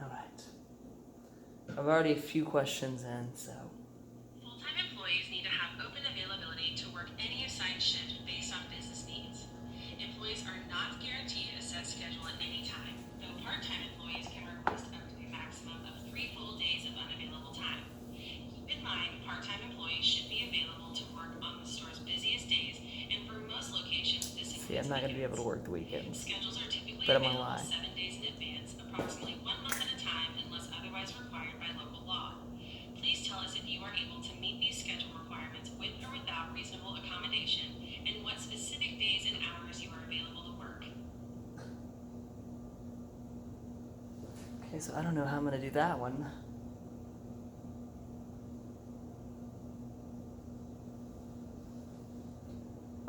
Alright. I've already a few questions in, so. Full-time employees need to have open availability to work any assigned shift based on business needs. Employees are not guaranteed a set schedule at any time, though part-time employees can request up to a maximum of 3 full days of unavailable time. Keep in mind, part-time employees should be available to work on the store's busiest days, and for most locations, this includes See, I'm not going to be able to weekends. work the weekends. Schedules are typically But I'm gonna available lie. 7 days in advance, approximately 1 month at a time, unless otherwise required by local law. Please tell us if you are able to meet these schedule requirements with or without reasonable accommodation, and what specific days and hours you are available to work. Okay, so I don't know how I'm going to do that one.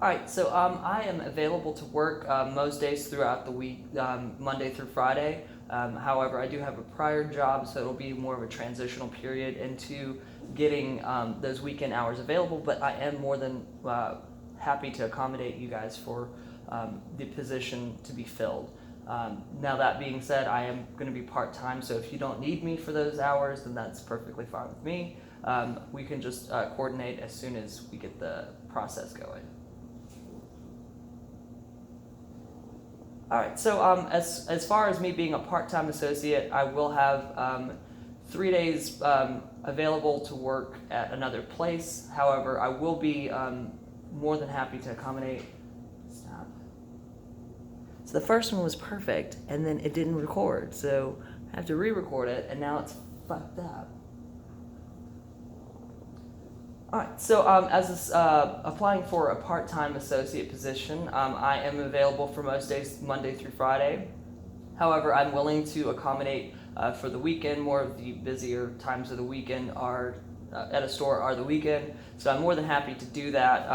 Alright, so I am available to work most days throughout the week, Monday through Friday. However, I do have a prior job, so it'll be more of a transitional period into getting those weekend hours available, but I am more than happy to accommodate you guys for the position to be filled. Now, that being said, I am going to be part-time, so if you don't need me for those hours, then that's perfectly fine with me. We can just coordinate as soon as we get the process going. All right, so as far as me being a part-time associate, I will have 3 days available to work at another place. However, I will be more than happy to accommodate. Stop. So the first one was perfect, and then it didn't record, so I have to re-record it, and now it's fucked up. Alright, so as applying for a part-time associate position, I am available for most days, Monday through Friday. However, I'm willing to accommodate for the weekend. More of the busier times of the weekend are at a store are the weekend, so I'm more than happy to do that.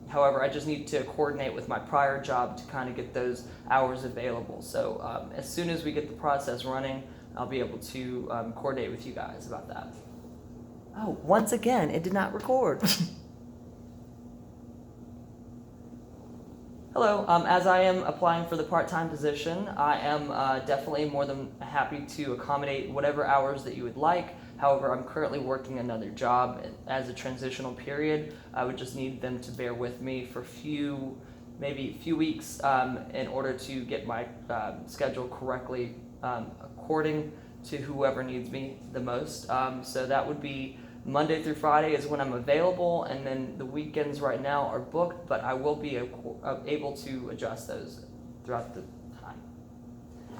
However, I just need to coordinate with my prior job to kind of get those hours available. So as soon as we get the process running, I'll be able to coordinate with you guys about that. Oh, once again, it did not record. Hello, as I am applying for the part-time position, I am definitely more than happy to accommodate whatever hours that you would like. However, I'm currently working another job as a transitional period. I would just need them to bear with me for maybe a few weeks in order to get my schedule correctly according to whoever needs me the most. So that would be Monday through Friday is when I'm available, and then the weekends right now are booked, but I will be able to adjust those throughout the time.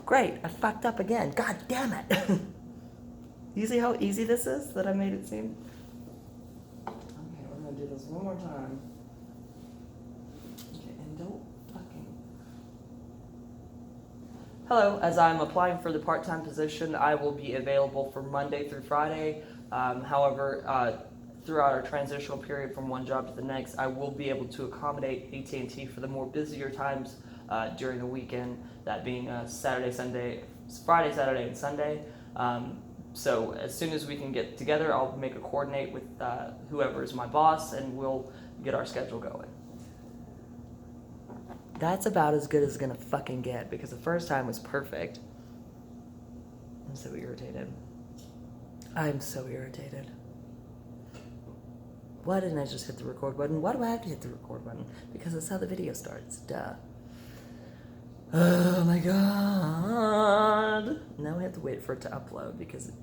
Great, I fucked up again. God damn it. You see how easy this is that I made it seem? Okay, we're gonna do this one more time. Okay, and don't fucking... Hello, as I'm applying for the part-time position, I will be available for Monday through Friday. However, throughout our transitional period from one job to the next, I will be able to accommodate AT&T for the more busier times during the weekend, that being Friday, Saturday, and Sunday. So as soon as we can get together, I'll make a coordinate with whoever is my boss, and we'll get our schedule going. That's about as good as it's gonna fucking get, because the first time was perfect. I'm so irritated. I'm so irritated. Why didn't I just hit the record button? Why do I have to hit the record button? Because that's how the video starts. Duh. Oh my god. Now we have to wait for it to upload because it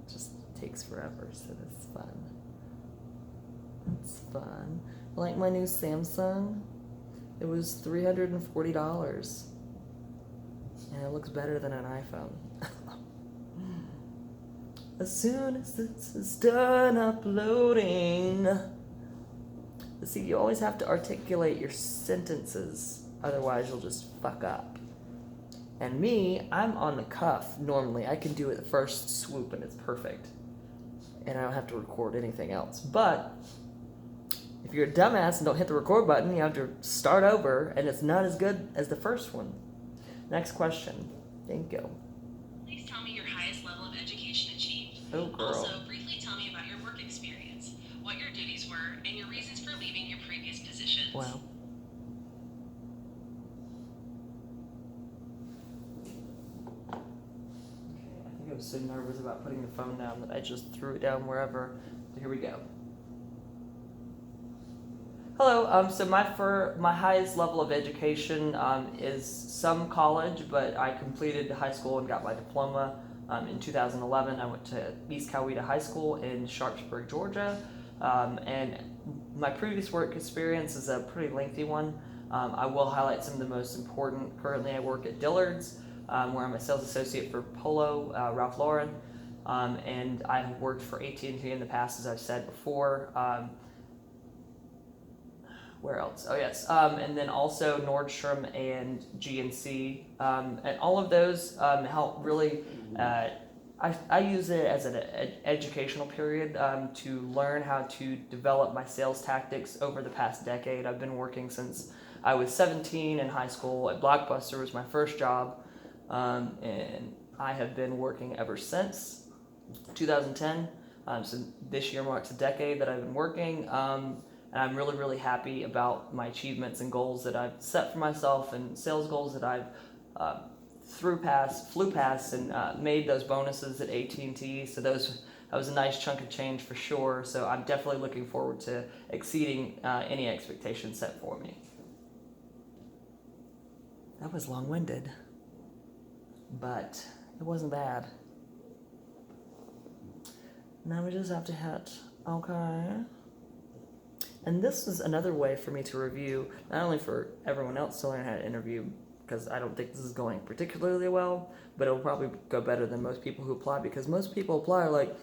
just takes forever, so that's fun. That's fun. Like my new Samsung, it was $340. And it looks better than an iPhone. As soon as this is done uploading. See, you always have to articulate your sentences, otherwise you'll just fuck up. And me, I'm on the cuff normally. I can do it the first swoop and it's perfect. And I don't have to record anything else. But if you're a dumbass and don't hit the record button, you have to start over, and it's not as good as the first one. Next question. Thank you. Please tell me your highest level of education achieved. Oh, girl. Also, briefly tell me about your work experience, what your duties were, and your reasons for leaving your previous positions. Wow. Okay, I think I was so nervous about putting the phone down that I just threw it down wherever. So here we go. Hello. So my highest level of education is some college, but I completed high school and got my diploma in 2011. I went to East Coweta High School in Sharpsburg, Georgia, and my previous work experience is a pretty lengthy one. I will highlight some of the most important. Currently, I work at Dillard's, where I'm a sales associate for Polo, Ralph Lauren, and I have worked for AT&T in the past, as I've said before. Where else? Oh yes, and then also Nordstrom and GNC, and all of those help really. I use it as an educational period to learn how to develop my sales tactics over the past decade. I've been working since I was 17 in high school. At Blockbuster was my first job, and I have been working ever since 2010. So this year marks a decade that I've been working. And I'm really, really happy about my achievements and goals that I've set for myself, and sales goals that I've flew past, and made those bonuses at AT&T. So that was a nice chunk of change for sure. So I'm definitely looking forward to exceeding any expectations set for me. That was long-winded, but it wasn't bad. Now we just have to hit okay. And this is another way for me to review, not only for everyone else to learn how to interview, because I don't think this is going particularly well, but it'll probably go better than most people who apply, because most people apply like,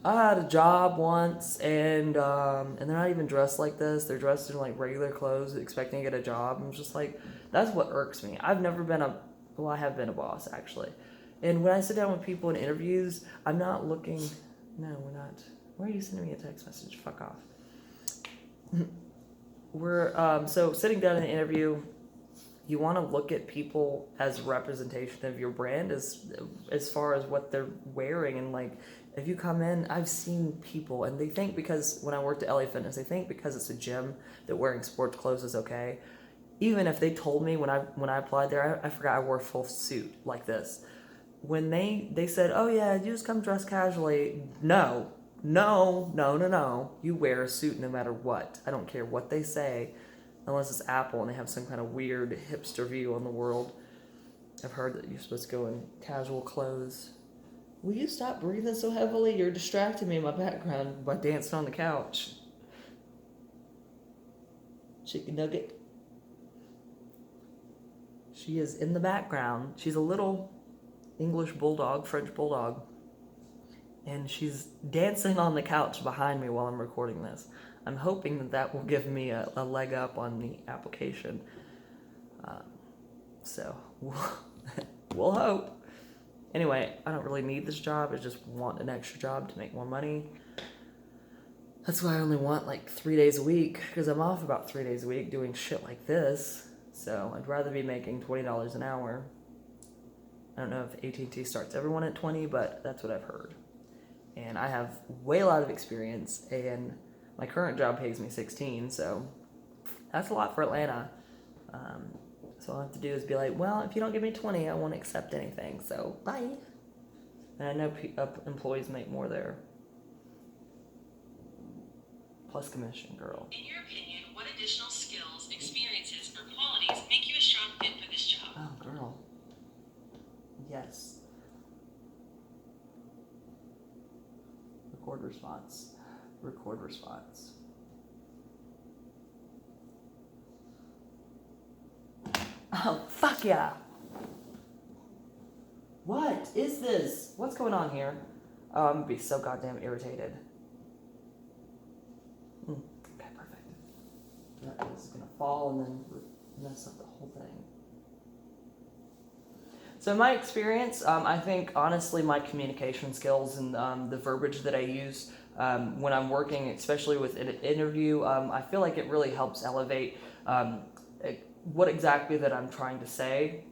I had a job once, and they're not even dressed like this. They're dressed in like regular clothes, expecting to get a job. I'm just like, that's what irks me. I have been a boss actually. And when I sit down with people in interviews, I'm not looking, no, we're not. Why are you sending me a text message? Fuck off. So sitting down in an interview, you want to look at people as representation of your brand as far as what they're wearing. And like, if you come in, I've seen people and they think, because when I worked at LA Fitness, they think because it's a gym that wearing sports clothes is okay. Even if they told me when I applied there, I forgot I wore a full suit like this. When they said, oh yeah, you just come dressed casually. No. You wear a suit no matter what. I don't care what they say, unless it's Apple and they have some kind of weird hipster view on the world. I've heard that you're supposed to go in casual clothes. Will you stop breathing so heavily? You're distracting me in my background by dancing on the couch. Chicken nugget. She is in the background. She's a little English bulldog, French bulldog. And she's dancing on the couch behind me while I'm recording this. I'm hoping that will give me a leg up on the application. So we'll hope. Anyway, I don't really need this job. I just want an extra job to make more money. That's why I only want like 3 days a week, because I'm off about 3 days a week doing shit like this. So I'd rather be making $20 an hour. I don't know if AT&T starts everyone at 20, but that's what I've heard. And I have way a lot of experience, and my current job pays me 16, so that's a lot for Atlanta. So all I have to do is be like, well, if you don't give me 20, I won't accept anything, so bye. And I know employees make more there. Plus commission, girl. In your opinion, what additional skills, experiences, or qualities make you a strong fit for this job? Oh, girl. Yes. Record response. Oh, fuck yeah. What is this? What's going on here? I'm gonna be so goddamn irritated. Okay, perfect. That is gonna fall and then mess up the whole thing. So in my experience, I think honestly my communication skills and the verbiage that I use when I'm working, especially with an interview, I feel like it really helps elevate what exactly that I'm trying to say.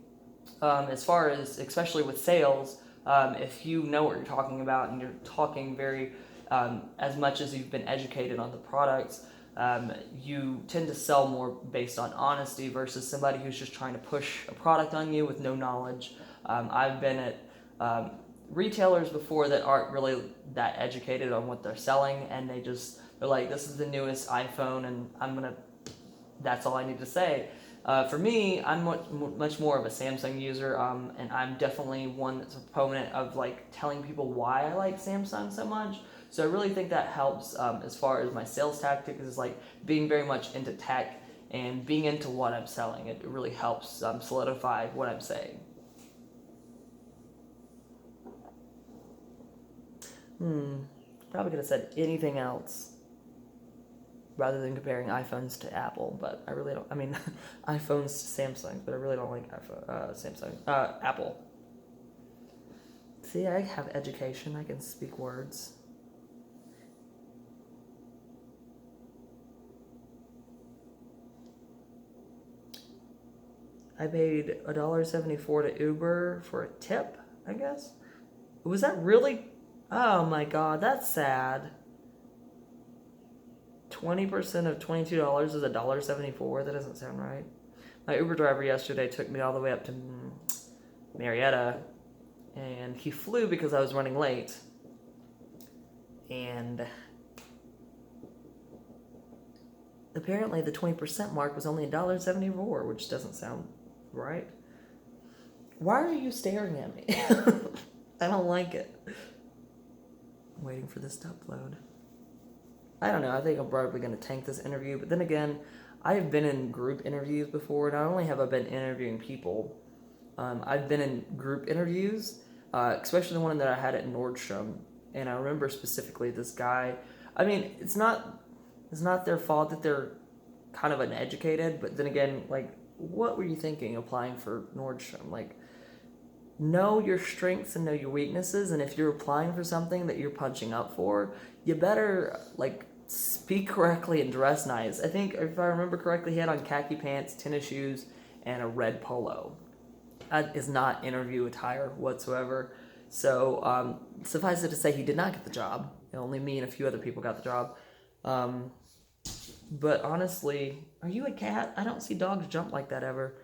As far as, especially with sales, if you know what you're talking about and you're talking very, as much as you've been educated on the products, you tend to sell more based on honesty versus somebody who's just trying to push a product on you with no knowledge. I've been at retailers before that aren't really that educated on what they're selling, and they're like, this is the newest iPhone, and that's all I need to say. For me, I'm much more of a Samsung user, and I'm definitely one that's a proponent of like telling people why I like Samsung so much. So I really think that helps as far as my sales tactics is like being very much into tech and being into what I'm selling. It really helps solidify what I'm saying. Probably could have said anything else rather than comparing iPhones to Apple, but I really don't. I mean, iPhones to Samsung, but I really don't like Apple. See, I have education. I can speak words. I paid $1.74 to Uber for a tip, I guess. Was that really? Oh my god, that's sad. 20% of $22 is $1.74. That doesn't sound right. My Uber driver yesterday took me all the way up to Marietta, and he flew because I was running late. And apparently the 20% mark was only $1.74, which doesn't sound right. Why are you staring at me? I don't like it. I'm waiting for this to upload. I don't know. I think I'm probably going to tank this interview. But then again, I've been in group interviews before. Not only have I been interviewing people, I've been in group interviews, especially the one that I had at Nordstrom. And I remember specifically this guy. I mean, it's not their fault that they're kind of uneducated. But then again, like, what were you thinking applying for Nordstrom? Like, know your strengths and know your weaknesses, and if you're applying for something that you're punching up for, you better like speak correctly and dress nice. I think if I remember correctly, he had on khaki pants, tennis shoes, and a red polo. That is not interview attire whatsoever. So suffice it to say, he did not get the job. Only me and a few other people got the job. But honestly, are you a cat? I don't see dogs jump like that ever.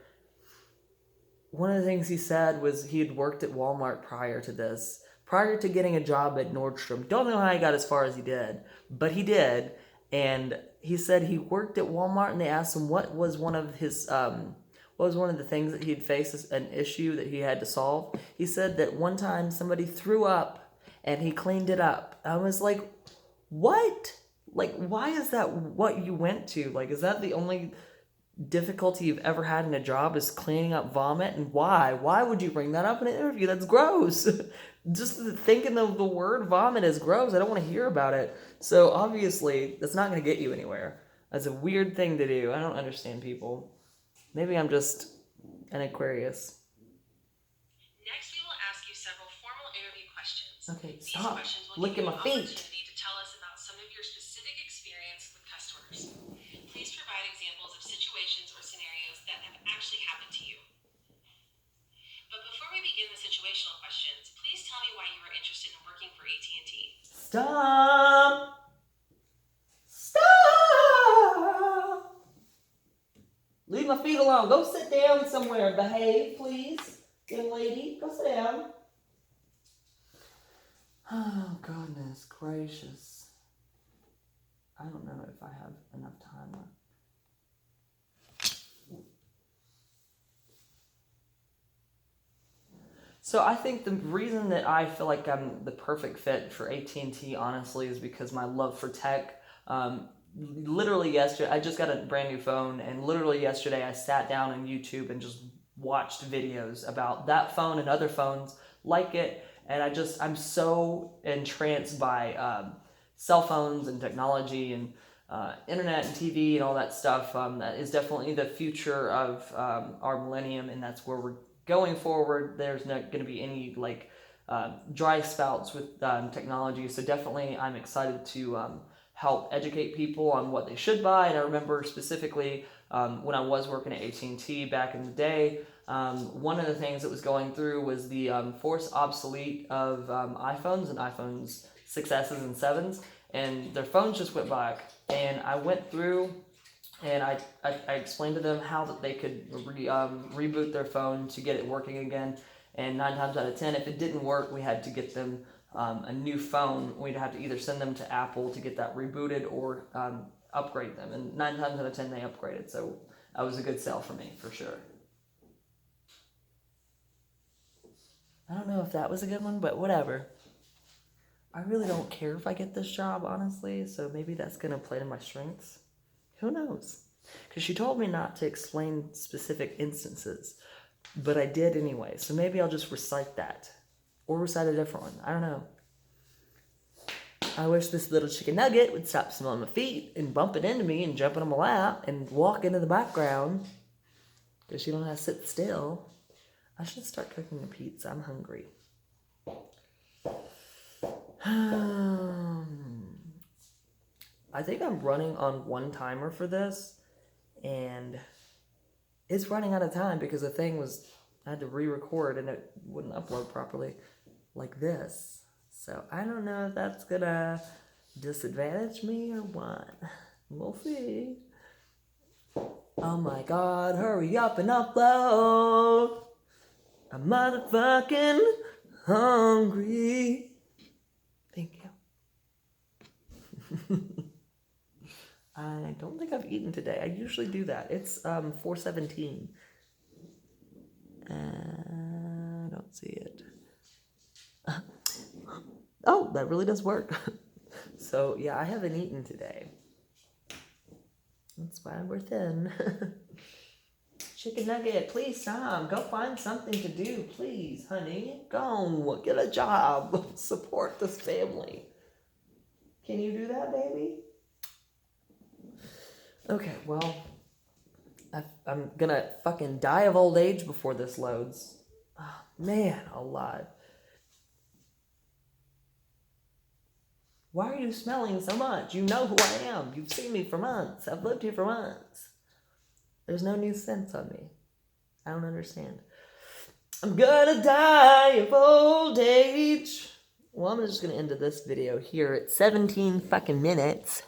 One of the things he said was he had worked at Walmart prior to this, prior to getting a job at Nordstrom. Don't know how he got as far as he did, but he did. And he said he worked at Walmart, and they asked him what was one of the things that he'd faced, an issue that he had to solve. He said that one time somebody threw up, and he cleaned it up. I was like, what? Like, why is that what you went to? Like, is that the only difficulty you've ever had in a job is cleaning up vomit? And why would you bring that up in an interview? That's gross. Just thinking of the word vomit is gross. I don't want to hear about it. So obviously that's not going to get you anywhere. That's a weird thing to do. I don't understand people. Maybe I'm just an Aquarius. Next, we will ask you several formal interview questions. Okay, These stop questions will give licking you my an feet. opportunity to tell us about some of your specific experience with customers. Please provide examples of situations or scenarios that have actually happened to you. But before we begin the situational questions, please tell me why you are interested in working for AT&T. Stop. Leave my feet alone. Go sit down somewhere. Behave, please. Young lady, go sit down. Oh, goodness gracious. I don't know if I have enough time left. So I think the reason that I feel like I'm the perfect fit for AT&T, honestly, is because my love for tech. Literally yesterday, I just got a brand new phone, and literally yesterday I sat down on YouTube and just watched videos about that phone and other phones like it, and I'm so entranced by cell phones and technology and internet and TV and all that stuff. That is definitely the future of our millennium, and that's where we're going forward. There's not going to be any like dry spouts with technology, so definitely I'm excited to help educate people on what they should buy. And I remember specifically when I was working at AT&T back in the day, one of the things that was going through was the forced obsolete of iPhones and iPhones 6s and 7s, and their phones just went black. And I went through and I explained to them how that they could reboot their phone to get it working again. And 9 times out of 10, if it didn't work, we had to get them a new phone. We'd have to either send them to Apple to get that rebooted or upgrade them. And 9 times out of 10, they upgraded. So that was a good sell for me, for sure. I don't know if that was a good one, but whatever. I really don't care if I get this job, honestly, so maybe that's going to play to my strengths. Who knows? Because she told me not to explain specific instances, but I did anyway, so maybe I'll just recite that. Or recite a different one. I don't know. I wish this little chicken nugget would stop smelling my feet and bumping into me and jumping on my lap and walk into the background because she don't have to sit still. I should start cooking a pizza. I'm hungry. I think I'm running on one timer for this, and it's running out of time because the thing was, I had to re-record and it wouldn't upload properly like this. So I don't know if that's gonna disadvantage me or what. We'll see. Oh my God, hurry up and upload. I'm motherfucking hungry. Thank you. I don't think I've eaten today. I usually do that. It's 4:17. I don't see it. Oh, that really does work. So yeah, I haven't eaten today. That's why we're thin. Chicken nugget, please, Tom, go find something to do, please, honey. Go, get a job. Support this family. Can you do that, baby? Okay, well, I'm gonna fucking die of old age before this loads. Oh, man, alive. Why are you smelling so much? You know who I am. You've seen me for months. I've lived here for months. There's no new scents on me. I don't understand. I'm gonna die of old age. Well, I'm just gonna end this video here at 17 fucking minutes.